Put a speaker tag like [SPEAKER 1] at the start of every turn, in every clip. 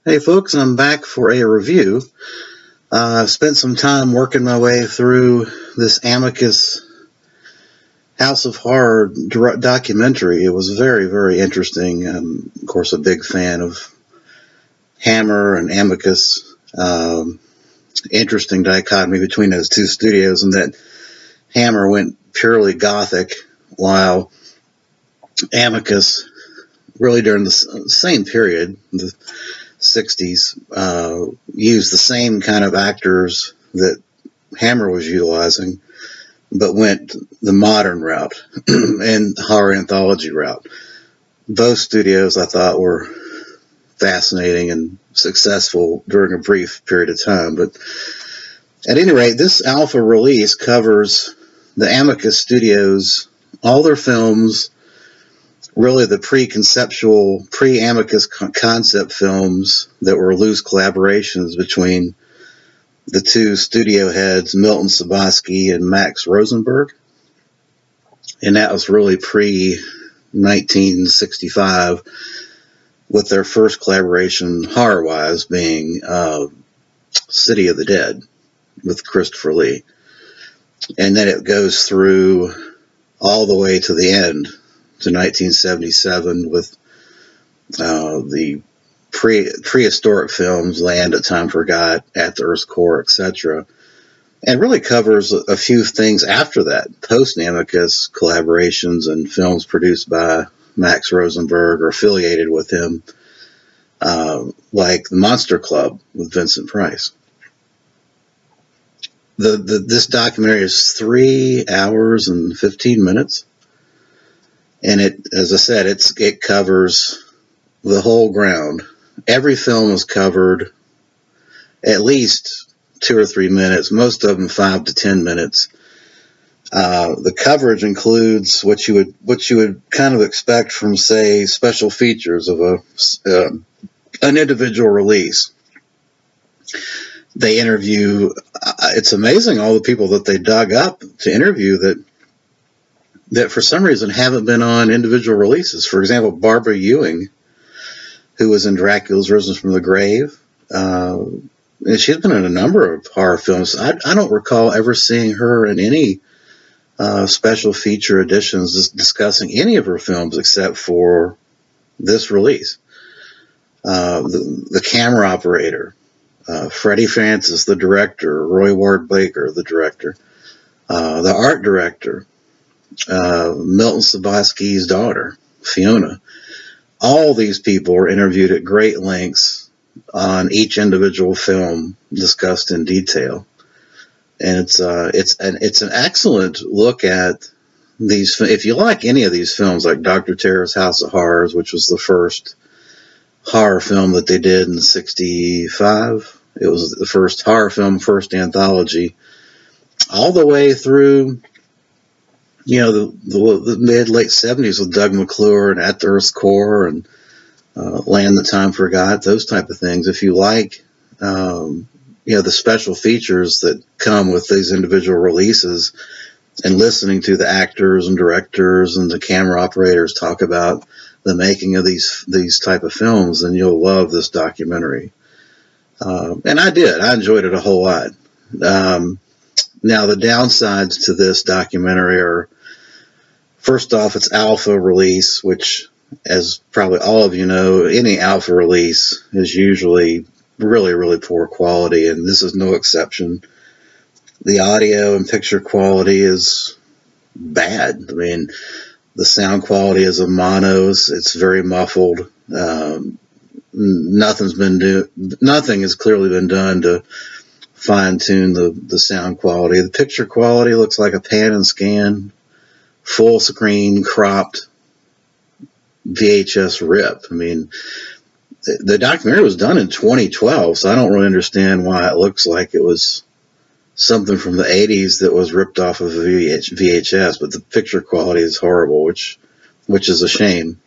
[SPEAKER 1] Hey folks, I'm back for a review. I've spent some time working my way through this Amicus House of Horror documentary. It was very, very interesting. I'm, of course, a big fan of Hammer and Amicus. Interesting dichotomy between those two studios, and that Hammer went purely gothic, while Amicus, really during the same period, the 60s, used the same kind of actors that Hammer was utilizing, but went the modern route and horror anthology route. Both studios, I thought, were fascinating and successful during a brief period of time. But at any rate, this alpha release covers the Amicus Studios, all their films, really the pre-conceptual, pre-Amicus concept films that were loose collaborations between the two studio heads, Milton Subotsky and Max Rosenberg. And that was really pre-1965, with their first collaboration, horror-wise, being City of the Dead with Christopher Lee. And then it goes through all the way to the end, to 1977, with the prehistoric films, Land at Time Forgot, At the Earth's Core, etc. And really covers a few things after that, post-Amicus collaborations and films produced by Max Rosenberg or affiliated with him, like The Monster Club with Vincent Price. This documentary is 3 hours and 15 minutes. And it, as I said, it covers the whole ground. Every film is covered at least 2 or 3 minutes, most of them 5 to 10 minutes. The coverage includes what you would kind of expect from, say, special features of an individual release. They interview. It's amazing all the people that they dug up to interview that for some reason haven't been on individual releases. For example, Barbara Ewing, who was in Dracula's Risen from the Grave. And she's been in a number of horror films. I don't recall ever seeing her in any special feature editions discussing any of her films except for this release. The camera operator, Freddie Francis, the director, Roy Ward Baker, the director, the art director, Milton Subotsky's daughter, Fiona. All these people are interviewed at great lengths on each individual film, discussed in detail. And it's an excellent look at these. If you like any of these films, like Dr. Terror's House of Horrors, which was the first horror film that they did in '65, it was the first horror film, first anthology, all the way through, the mid-late 70s with Doug McClure and At the Earth's Core and Land That Time Forgot, those type of things. If you like, the special features that come with these individual releases, and listening to the actors and directors and the camera operators talk about the making of these type of films, then you'll love this documentary. And I did. I enjoyed it a whole lot. Now, the downsides to this documentary are, first off, it's alpha release, which, as probably all of you know, any alpha release is usually really, really poor quality, and this is no exception. The audio and picture quality is bad. I mean, the sound quality is a monos. It's very muffled. Nothing has clearly been done to fine-tune the sound quality. The picture quality looks like a pan and scan, full screen, cropped VHS rip. I mean, the documentary was done in 2012, so I don't really understand why it looks like it was something from the 80s that was ripped off of a VHS, but the picture quality is horrible, which is a shame.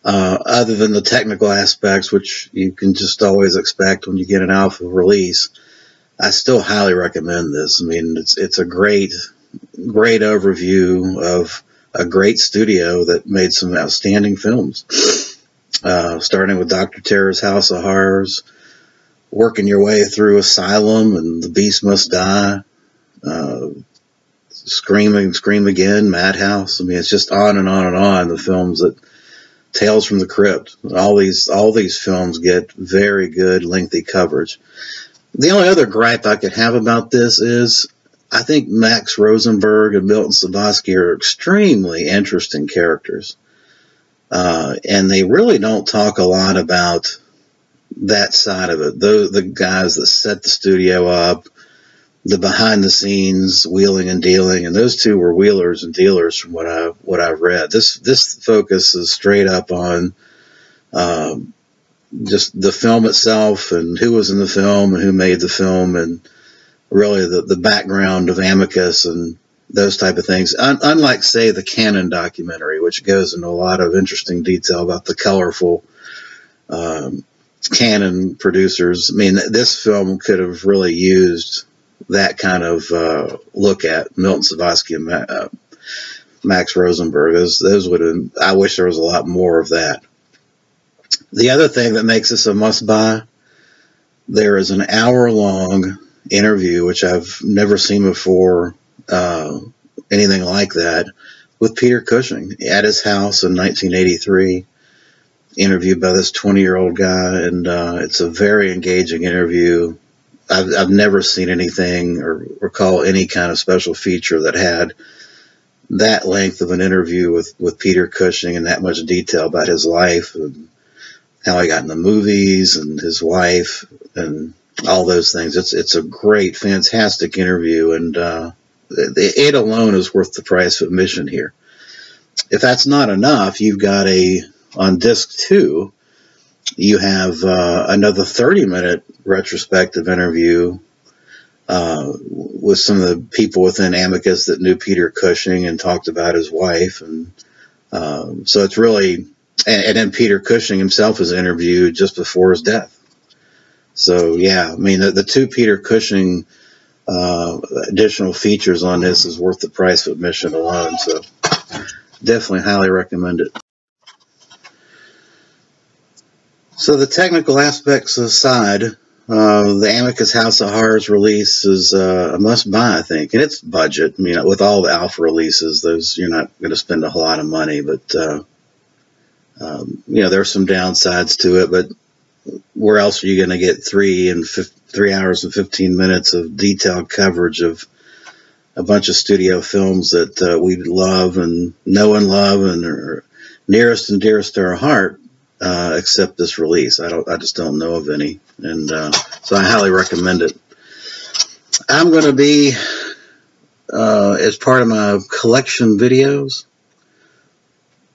[SPEAKER 1] Other than the technical aspects, which you can just always expect when you get an alpha release, I still highly recommend this. I mean, it's a great overview of a great studio that made some outstanding films. starting with Dr. Terror's House of Horrors, working your way through Asylum and The Beast Must Die, Scream Again, Madhouse. I mean, it's just on and on and on. The films that Tales from the Crypt. All these films get very good, lengthy coverage. The only other gripe I could have about this is I think Max Rosenberg and Milton Savosky are extremely interesting characters. And they really don't talk a lot about that side of it. The guys that set the studio up, the behind the scenes wheeling and dealing, and those two were wheelers and dealers from what I've read. This focus is straight up on just the film itself and who was in the film and who made the film, and really the background of Amicus and those type of things. Unlike, say, the Canon documentary, which goes into a lot of interesting detail about the colorful Canon producers. I mean, this film could have really used that kind of look at Milton Savosky and Max Rosenberg. Those would have. I wish there was a lot more of that. The other thing that makes this a must-buy, there is an hour-long interview, which I've never seen before, anything like that, with Peter Cushing at his house in 1983, interviewed by this 20-year-old guy, and it's a very engaging interview. I've never seen anything or recall any kind of special feature that had that length of an interview with Peter Cushing and that much detail about his life and how he got in the movies and his wife and all those things. It's a great, fantastic interview, and it alone is worth the price of admission here. If that's not enough, you've got on disc 2, you have another 30-minute retrospective interview with some of the people within Amicus that knew Peter Cushing and talked about his wife. And so it's really, and then Peter Cushing himself is interviewed just before his death. So, yeah, I mean, the two Peter Cushing additional features on this is worth the price of admission alone. So definitely highly recommend it. So the technical aspects aside, the Amicus House of Horrors release is a must-buy, I think. And it's budget. I mean, with all the alpha releases, those you're not going to spend a whole lot of money. But, there's some downsides to it. But where else are you going to get 3 hours and 15 minutes of detailed coverage of a bunch of studio films that we love and know and love and are nearest and dearest to our heart? Except this release. I just don't know of any. And so I highly recommend it. I'm going to be, as part of my collection videos,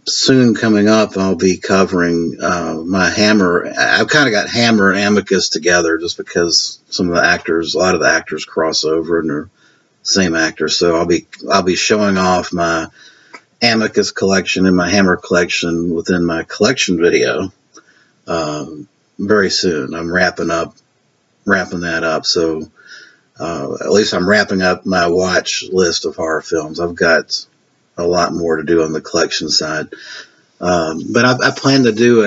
[SPEAKER 1] soon coming up, I'll be covering my Hammer. I've kind of got Hammer and Amicus together just because a lot of the actors cross over and they're same actors. So I'll be showing off my Amicus collection and my Hammer collection within my collection video very soon. I'm wrapping that up. So at least I'm wrapping up my watch list of horror films. I've got a lot more to do on the collection side, but I plan to do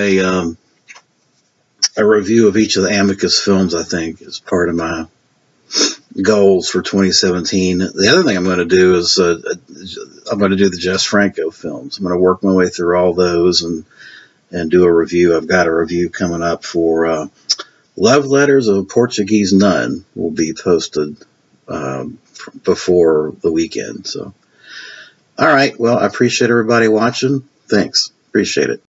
[SPEAKER 1] a review of each of the Amicus films, I think, as part of my goals for 2017. The other thing I'm going to do is I'm going to do the Jess Franco films. I'm going to work my way through all those and do a review. I've got a review coming up for Love Letters of a Portuguese Nun will be posted before the weekend. So, all right. Well, I appreciate everybody watching. Thanks. Appreciate it.